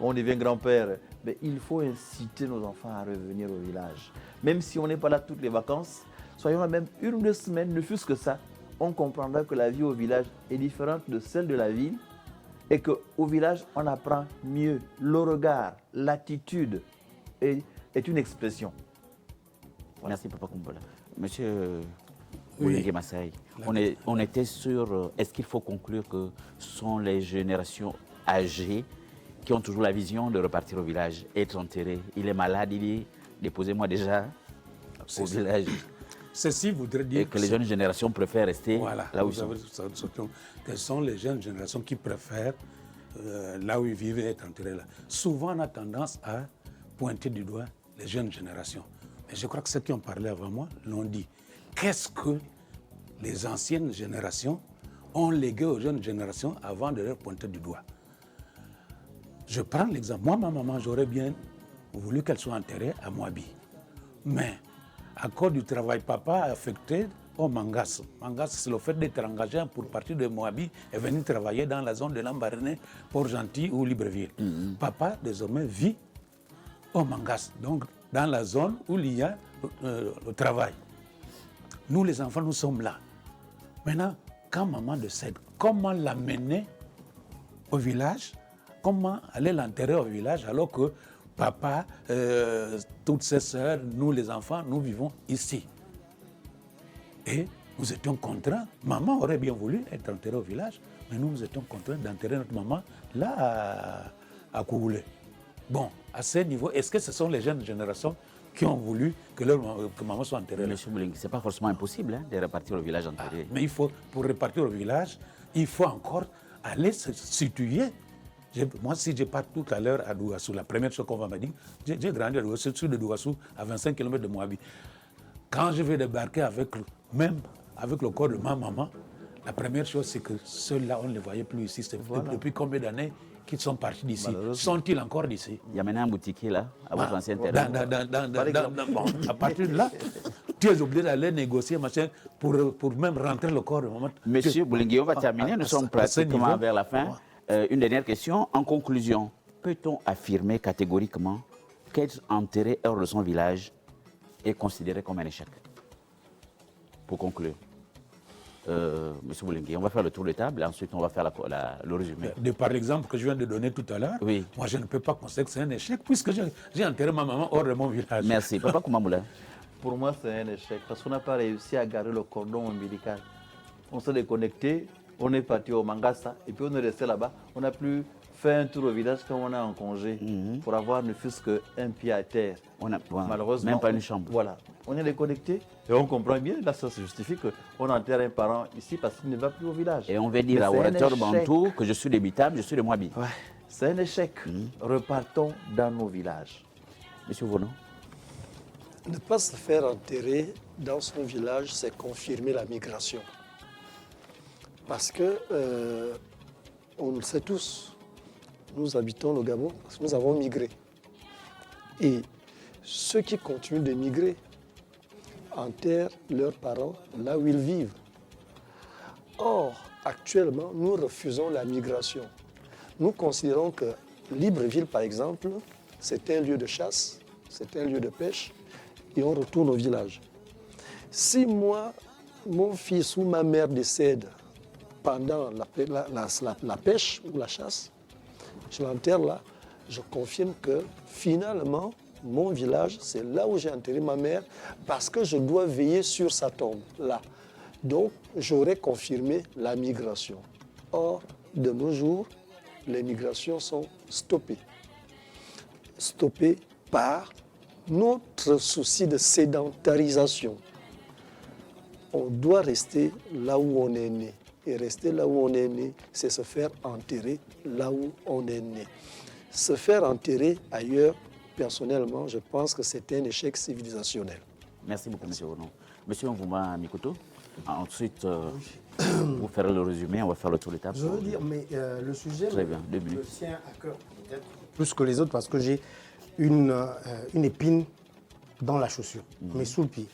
on devient grand-père, mais il faut inciter nos enfants à revenir au village. Même si on n'est pas là toutes les vacances, soyons là même 1 ou 2 semaines, ne fût-ce que ça, on comprendra que la vie au village est différente de celle de la ville et qu'au village, on apprend mieux. Le regard, l'attitude est une expression. Merci, Papa Koumambola. Monsieur Boulingé Massaï, on était sur est-ce qu'il faut conclure que ce sont les générations âgées qui ont toujours la vision de repartir au village, être enterré. Il est malade, il est déposez-moi déjà au village. Ceci voudrait dire et que les jeunes générations préfèrent rester là où ils sont. Quelles sont les jeunes générations qui préfèrent là où ils vivent et être enterrés là. Souvent, on a tendance à pointer du doigt les jeunes générations. Mais je crois que ceux qui ont parlé avant moi l'ont dit. Qu'est-ce que les anciennes générations ont légué aux jeunes générations avant de leur pointer du doigt? Je prends l'exemple. Moi, ma maman, j'aurais bien voulu qu'elle soit enterrée à Moabi. Mais à cause du travail, papa a affecté au Mangas. Mangas, c'est le fait d'être engagé pour partir de Moabi et venir travailler dans la zone de Lambaréné, Port-Gentil ou Libreville. Papa, désormais, vit au Mangas, donc dans la zone où il y a le travail. Nous, les enfants, nous sommes là. Maintenant, quand maman décède, comment l'amener au village? Comment aller l'enterrer au village alors que papa, toutes ses sœurs, nous les enfants, nous vivons ici? Et nous étions contraints. Maman aurait bien voulu être enterrée au village, mais nous étions contraints d'enterrer notre maman là à Kougoulé. Bon, à ce niveau, est-ce que ce sont les jeunes générations qui ont voulu que maman soit enterrée? Monsieur Bouling, ce n'est pas forcément impossible de repartir au village enterré. Mais pour repartir au village, il faut encore aller se situer. Moi, si je pars tout à l'heure à Dougassou, la première chose qu'on va me dire, j'ai grandi à Dougassou, sur de Dougassou, à 25 km de Moabi. Quand je vais débarquer avec le corps de ma maman, La première chose, c'est que ceux-là, on ne les voyait plus ici. C'est depuis combien d'années qu'ils sont partis d'ici? Sont-ils encore d'ici? Il y a maintenant un boutiquier là, à votre ancien terrain. Bon, à partir de là, tu es obligé d'aller négocier, machin, pour même rentrer le corps. Monsieur Boulingué, on va terminer. Nous sommes pratiquement vers la fin. Une dernière question. En conclusion, peut-on affirmer catégoriquement qu'être enterré hors de son village est considéré comme un échec? Pour conclure, Monsieur Boulingué, on va faire le tour de table et ensuite on va faire le résumé. Par l'exemple que je viens de donner tout à l'heure, oui. Moi je ne peux pas considérer que c'est un échec puisque j'ai enterré ma maman hors de mon village. Merci. Papa Koumamoula. Pour moi, c'est un échec parce qu'on n'a pas réussi à garder le cordon ombilical. On s'est déconnecté, on est parti au Mangasa et puis on est resté là-bas. On n'a plus fait un tour au village quand on est en congé pour avoir ne fût-ce qu'un pied à terre. Malheureusement, même pas une chambre. Voilà, on est déconnecté et on comprend bien, là ça se justifie qu'on enterre un parent ici parce qu'il ne va plus au village. Et on va dire à Orateur Bantou que je suis débitable, je suis de Mwabi. Ouais, c'est un échec. Repartons dans nos villages. Monsieur Vono. Ne pas se faire enterrer dans son village, c'est confirmer la migration. Parce que, on le sait tous, nous habitons le Gabon parce que nous avons migré. Et ceux qui continuent de migrer enterrent leurs parents là où ils vivent. Or, actuellement, nous refusons la migration. Nous considérons que Libreville, par exemple, c'est un lieu de chasse, c'est un lieu de pêche, et on retourne au village. Si moi, mon fils ou ma mère décède pendant la pêche ou la chasse, je l'enterre là, je confirme que finalement, mon village, c'est là où j'ai enterré ma mère parce que je dois veiller sur sa tombe, là. Donc, j'aurais confirmé la migration. Or, de nos jours, les migrations sont stoppées. Stoppées par notre souci de sédentarisation. On doit rester là où on est né. Et rester là où on est né, c'est se faire enterrer là où on est né. Se faire enterrer ailleurs, personnellement, je pense que c'est un échec civilisationnel. Merci beaucoup, M. Vono. M. Nvouma Mikoto, ensuite, vous ferez le résumé, on va faire le tour de table. Je veux dire, mais le sujet me tient à cœur, peut-être plus que les autres, parce que j'ai une épine dans la chaussure, mais sous le pied.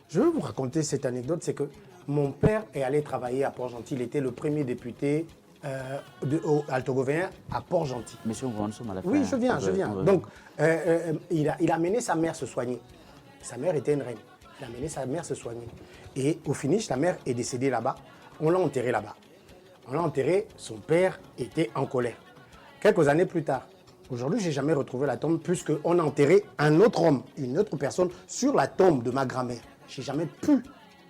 Je veux vous raconter cette anecdote, c'est que mon père est allé travailler à Port-Gentil. Il était le premier député altogovéen à Port-Gentil. Monsieur, nous sommes à la fin. Oui, je viens. Donc, il a amené sa mère se soigner. Sa mère était une reine. Il a amené sa mère se soigner. Et au finish, sa mère est décédée là-bas. On l'a enterré là-bas. On l'a enterré, son père était en colère. Quelques années plus tard, aujourd'hui, je n'ai jamais retrouvé la tombe puisqu'on a enterré un autre homme, une autre personne sur la tombe de ma grand-mère. Je n'ai jamais pu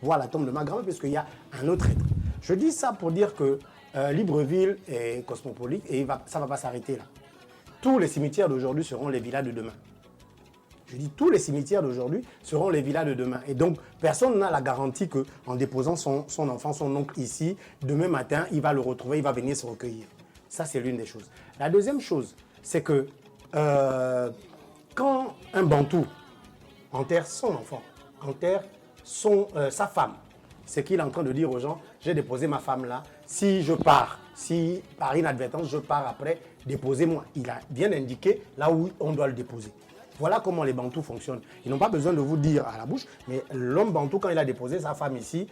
voir la tombe de ma grand-mère puisqu'il y a un autre être. Je dis ça pour dire que Libreville est cosmopolite et ça ne va pas s'arrêter là. Tous les cimetières d'aujourd'hui seront les villas de demain. Je dis tous les cimetières d'aujourd'hui seront les villas de demain. Et donc, personne n'a la garantie qu'en déposant son enfant, son oncle ici, demain matin, il va le retrouver, il va venir se recueillir. Ça, c'est l'une des choses. La deuxième chose, c'est que quand un Bantou enterre son enfant, enterre sa femme, c'est qu'il est en train de dire aux gens, j'ai déposé ma femme là, si je pars, si par inadvertance je pars après, déposez-moi. Il a bien indiqué là où on doit le déposer. Voilà comment les Bantous fonctionnent. Ils n'ont pas besoin de vous dire à la bouche, mais l'homme Bantou, quand il a déposé sa femme ici,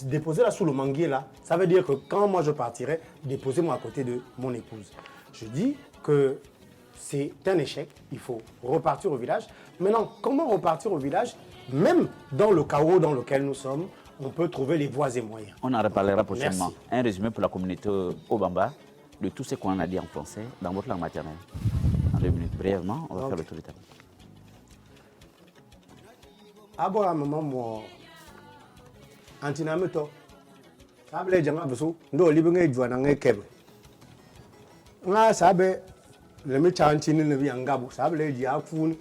déposez-la sous le manguier là, ça veut dire que quand moi je partirai, déposez-moi à côté de mon épouse. Je dis que c'est un échec, il faut repartir au village. Maintenant, comment repartir au village? Même dans le chaos dans lequel nous sommes, on peut trouver les voies et moyens. On en reparlera prochainement. Merci. Un résumé pour la communauté Obamba de tout ce qu'on a dit en français dans votre langue maternelle. En 2 minutes, brièvement, on va faire le tour de table. Abo a maman mo antinameto. Sable janga beso ndo libenge jwana ngekebe. Nga sabe le me chantini ne biangabu sable ji afuni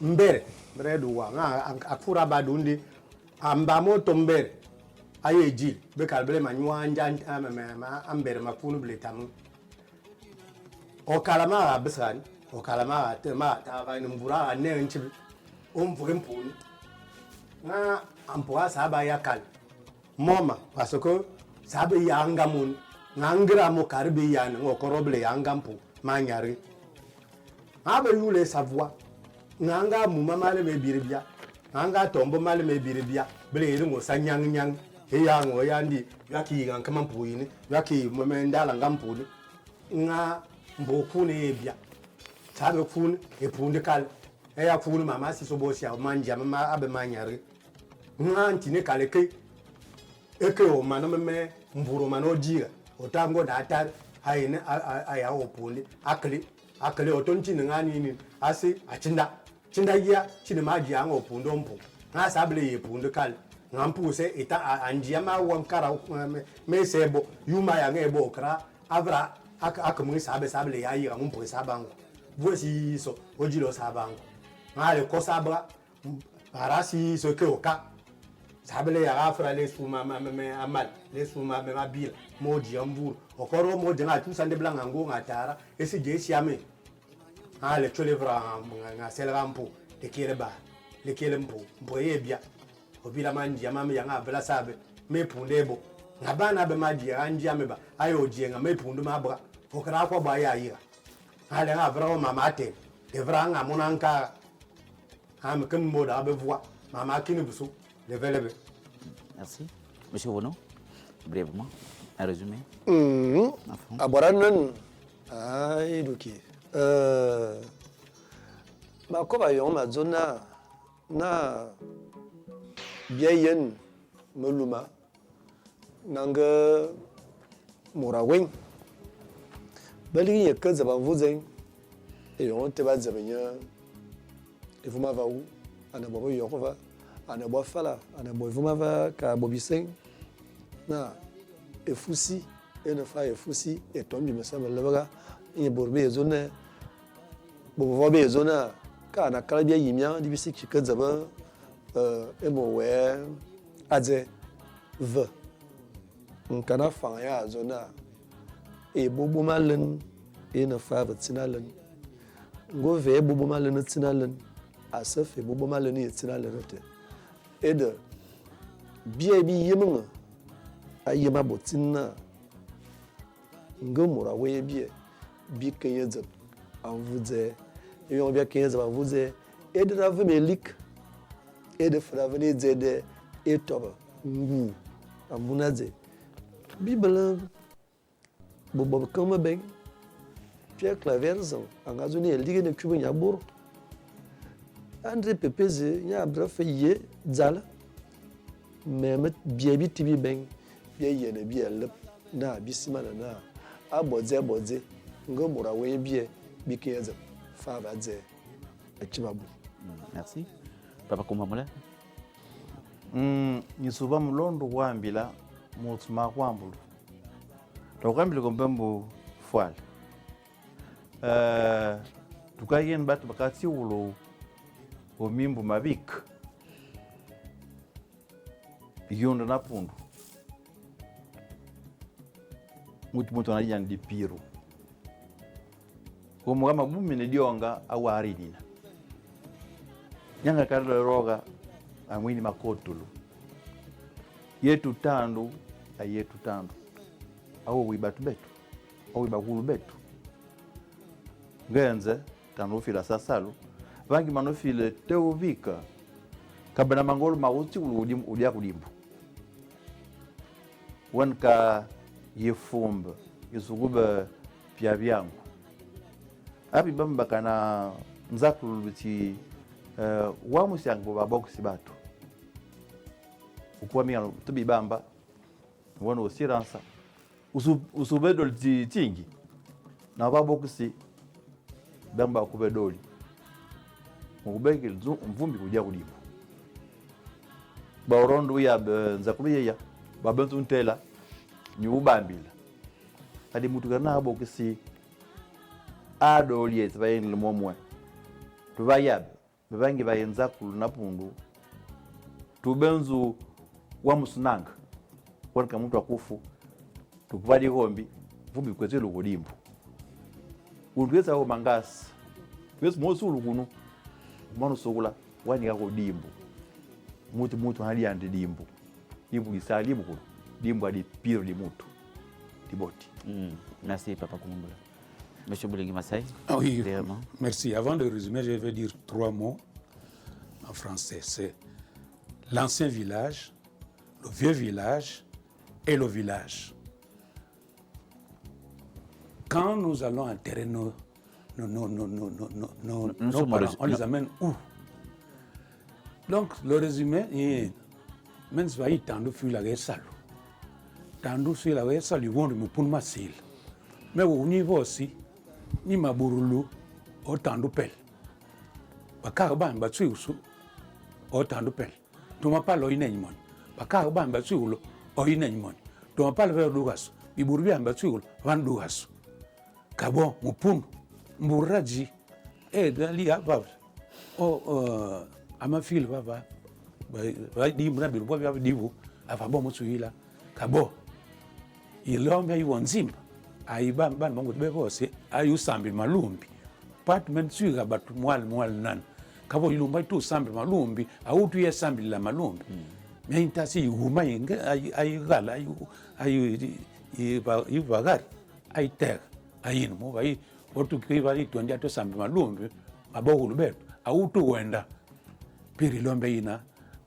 mbere bredo wa nga akura badundi amba moto mbere ayeji be kalbele manywa anja ambere makunu bletamu o kalama absani o kalama tema ta ba ni mbura ne nchi o mvuge mpuni na ampoa saba ya kal moma parce que sabe yanga mun ngangra mo karbe yan ngo koroble yanga mpo manyari abe yule savoir nganga mu mamale me biribia nganga tombo male me biribia ble yiri ngo sanyang nyang e ya ngo yandi yaki ngan kama mpo yini yaki momendala ngampo ni nga mboku ne bia sabe fun e punde kal e ya fun mama si so bosia manja mama abe manyari nga ntine kale ke eke o manama me mburo mano diga otango data haine aya opunde akle otonchi ngani ni asi achinda ya chine maji anga opunde ompo nga sable ye punde kal ngampu se ita anjia ma wankara me sebo yuma ya ngebo kra avra akamu sable ya yi ngampu sabango vosi so ojilo sabango ngale ko sabra parasi so ke oka sabele ya afra le suma me amal le suma me mabila moji ambur okoro moji nga tu sande blanga ngo ngatara esi je siame ale cholevra nga selrampo de kireba le kilempo mboye bia obila manji amame ya nga bla sabe me pundebo ngabana be maji anji ameba ayo je nga me pundu mabra okara kwa ba ya yira ale nga bra mama ate de vra nga monanka am kem moda be voix mama kini busu. Merci. Monsieur Renaud, brièvement, un résumé. Aboranon, aïe, ok. Ma koba yon ma zona na biayen meluma nanga morawing. Bali ye kaza ba vuzen e yon te ba zabenya e vuma va où ana bobo yorova ana bo fala ana bo vuma va ka bobisen na e fusi e na fa e fusi e tombi mesama lebaga e borbe zona bobo be zona ka na kala bia yimya di bisi ki kaza ba e mo we aze v nkana fa ya zona e bobo malen e na fa ba tinalen ngo ve bobo malen tinalen asaf e bobo malen e tinalen te e de bia bi yimnga ayema botinna ngo mura we bia bi kenye zab en vuze e yo bia kenye zab en vuze e de na vemelik e de fra vene zede e toba ngu amunaze bibela bobo kama bem Pierre Claverzão angazoni elige ne kubo nyaboro André Pepeze nya brafa ye zala memet biebi tibi beng bie ye ne bie lep na bisimana na abodze ngo mura we bie bikeze fa badze achibabu. Merci. Papa Kumamole. Nisuba mlondo wambila mutuma kwambulu tokwambile kombembo fwal tukayen batu bakati ulo omimbu mabik yondo na pundu mutu anajia ndi piro komo kama bumi ne dionga awari dina nyanga kadlo roga amwini makotulu yetu tandu ayetu tandu au wibatu betu au wibakulu betu ngenze tanufila sasalu vangi manufile teuvika kabana mangolo mauti udia kudimbu wanka yefumba yisukuba pya vyangu api bamba kana nzakulu biti wamusyango baboksi batu ukuwa minga tubi bamba wana usiransa usubedo tingi na baboksi bamba kubedoli mubeki mvumbi kujia kudimu baorondo ya nzakulu ya babentu ntela ni ubambila hadi mutu kana abokisi adoli etbayin lumomwe tubayab babangi bayenzakulu napundu tubenzu wa musunanga wanka mtu akufu tukubali gombi vumbi kwezelo kudimbu unweza ho mangasi wezi mosulu kuno mano sokula wani kako dimbu mutu hali ande dimbu ibu gisalibu kuno dimbo di pire di mutu di boti. Merci Papa Koumboula. Monsieur Boulingi Massaï. Ah oui, Réellement. merci. Avant de résumer, je vais dire 3 mots en français. C'est l'ancien village, le vieux village et le village. Quand nous allons enterrer nos parents, on les amène où? Donc, le résumé, même si vous avez fait la guerre salue. Tandu si la guerre salue, vous ne pouvez pas s'il. Mais au niveau aussi, ni ma burulu, autant de pelle. Bakar ban batsu autant de pelle. Tu m'as pas l'oïne mon. Bakar ban batsu oïne mon. Tu m'as pas le verre d'ougas. Iburbi en batsu van d'ougas. Kabon, mupun, mbouraji, et dali abab. Oh, à ma fille, va dire, mon ami, va dire, avant bon, là. Kabo, il a mis un zim. Aïe, ban, mon bébé, c'est aïe, sambi, malumbi. Pas même sur abat, moal, nan. Kabo, il a tout sambi, malumbi, a où tu es sambi, la malumbi. Mais il t'a si, ou maïng, aïe, gal, aïe, vagar, aïe, terre. Aïe, mo, aïe, autre qui va dire, tu as tout sambi, malumbi, a beau le bête, a où tu wenda. Piri lombeina,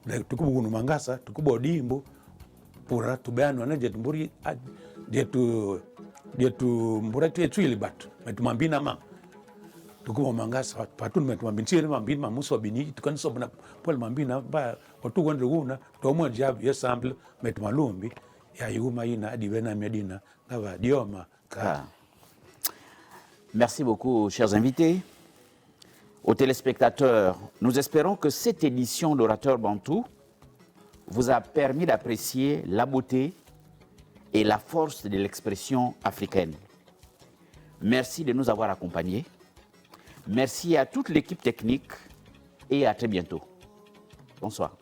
tu kubu mangasa, tu kubu dimbo, pour tubeano na jet mburi jet mbura tu libat met mambina ma tu kubu mangasa patun met mambinchi mambina muso bini tu kan so na pol mambina ba otu gonde guna to mo jab ensemble met malumbi ya yuma ina adivena medina ngava dioma ka. Merci beaucoup, chers invités. Aux téléspectateurs, nous espérons que cette édition d'Orateur Bantou vous a permis d'apprécier la beauté et la force de l'expression africaine. Merci de nous avoir accompagnés. Merci à toute l'équipe technique et à très bientôt. Bonsoir.